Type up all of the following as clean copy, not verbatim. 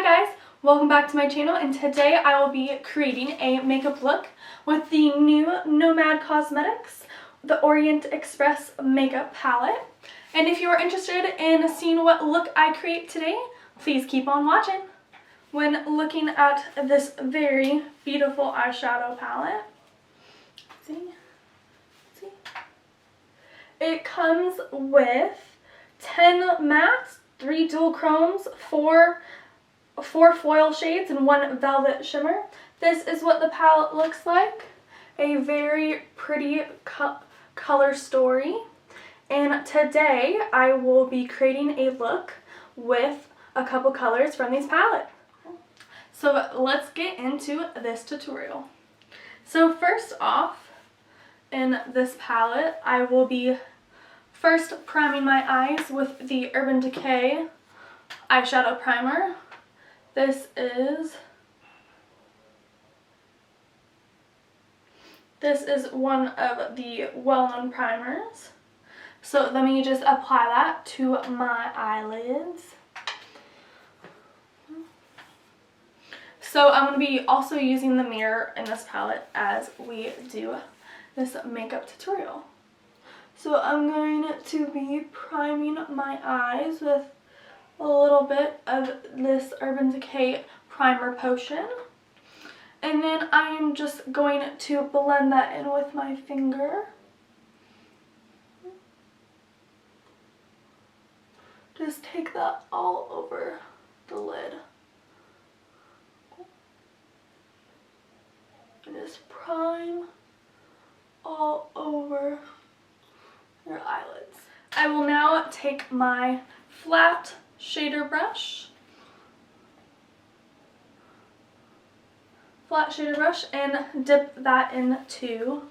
Hi guys, welcome back to my channel, and today I will be creating a makeup look with the new Nomad Cosmetics, the Orient Express makeup palette. And if you are interested in seeing what look I create today, please keep on watching. When looking at this very beautiful eyeshadow palette, see, it comes with 10 mattes, 3 dual chromes, 4 foil shades, and 1 velvet shimmer. This is what the palette looks like. A very pretty color story. And today I will be creating a look with a couple colors from these palettes. So let's get into this tutorial. So first off, in this palette, I will be first priming my eyes with the Urban Decay eyeshadow primer. This is one of the well-known primers. So let me just apply that to my eyelids. So I'm going to be also using the mirror in this palette as we do this makeup tutorial. So I'm going to be priming my eyes with a little bit of this Urban Decay primer potion. And then I'm just going to blend that in with my finger. Just take that all over the lid. And just prime all over your eyelids. I will now take my flat shader brush, and dip that into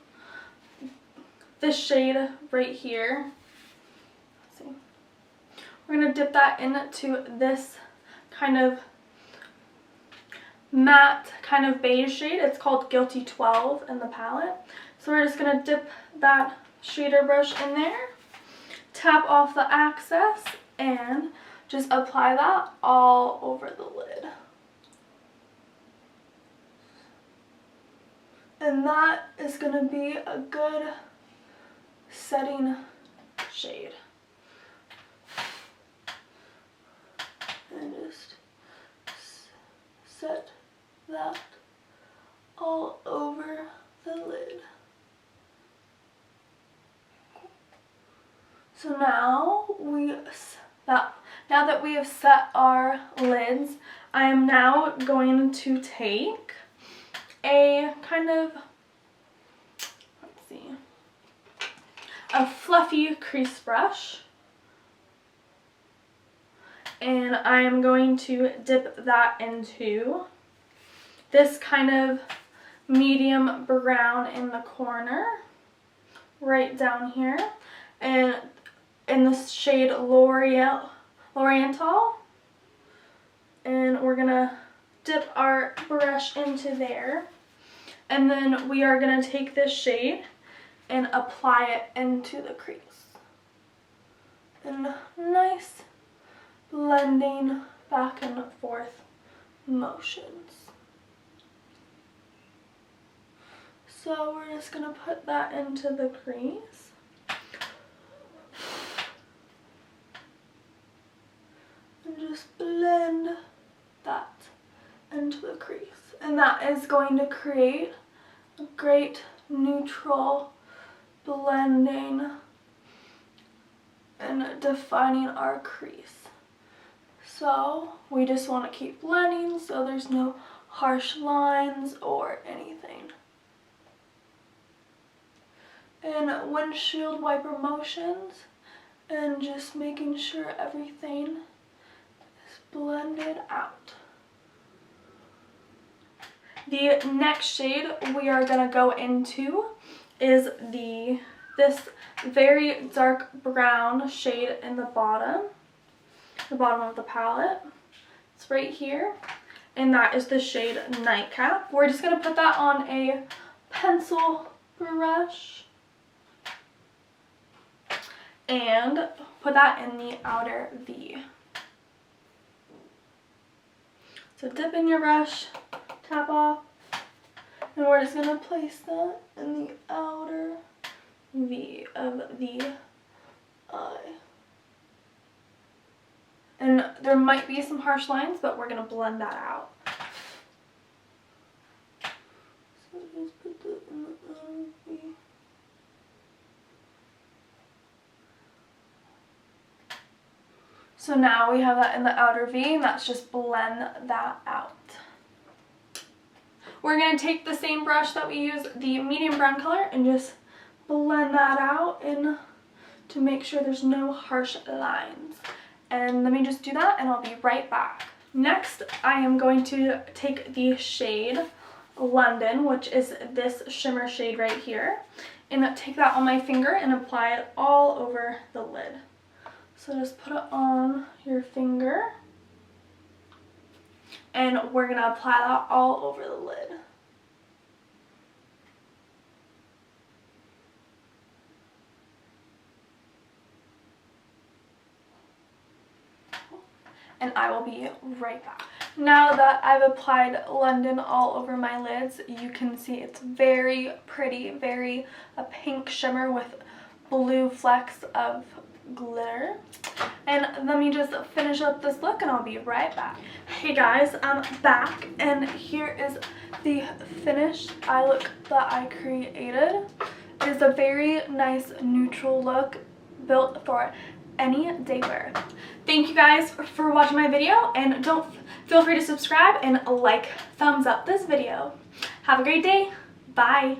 this shade right here. Let's see. We're going to dip that into this kind of matte, kind of beige shade. It's called Guilty 12 in the palette. So we're just going to dip that shader brush in there, tap off the excess, and just apply that all over the lid. And that is going to be a good setting shade. And just set that all over the lid. So now that we have set our lids, I am now going to take a kind of, a fluffy crease brush, and I am going to dip that into this kind of medium brown in the corner, right down here, and in the shade Oriental. And we're gonna dip our brush into there, and then we are gonna take this shade and apply it into the crease. And nice blending back and forth motions. So we're just gonna put that into the crease. And just blend that into the crease. And that is going to create a great neutral blending and defining our crease. So we just want to keep blending so there's no harsh lines or anything. And windshield wiper motions, and just making sure everything is blended out. The next shade we are going to go into is this very dark brown shade in the bottom of the palette. It's right here, and that is the shade Nightcap. We're just going to put that on a pencil brush and put that in the outer V. So dip in your brush, tap off, and we're just gonna place that in the outer V of the eye. And there might be some harsh lines, but we're gonna blend that out. So just put that in the outer V. So now we have that in the outer V, and let's just blend that out. We're going to take the same brush that we used, the medium brown color, and just blend that out in to make sure there's no harsh lines. And let me just do that, and I'll be right back. Next, I am going to take the shade London, which is this shimmer shade right here, and take that on my finger and apply it all over the lid. So just put it on your finger, and we're going to apply that all over the lid. And I will be right back. Now that I've applied London all over my lids, you can see it's very pretty, very a pink shimmer with blue flecks of glitter. And let me just finish up this look and I'll be right back. Hey guys, I'm back, and here is the finished eye look that I created. It is a very nice neutral look built for any day wear. Thank you guys for watching my video, and feel free to subscribe and thumbs up this video. Have a great day. Bye.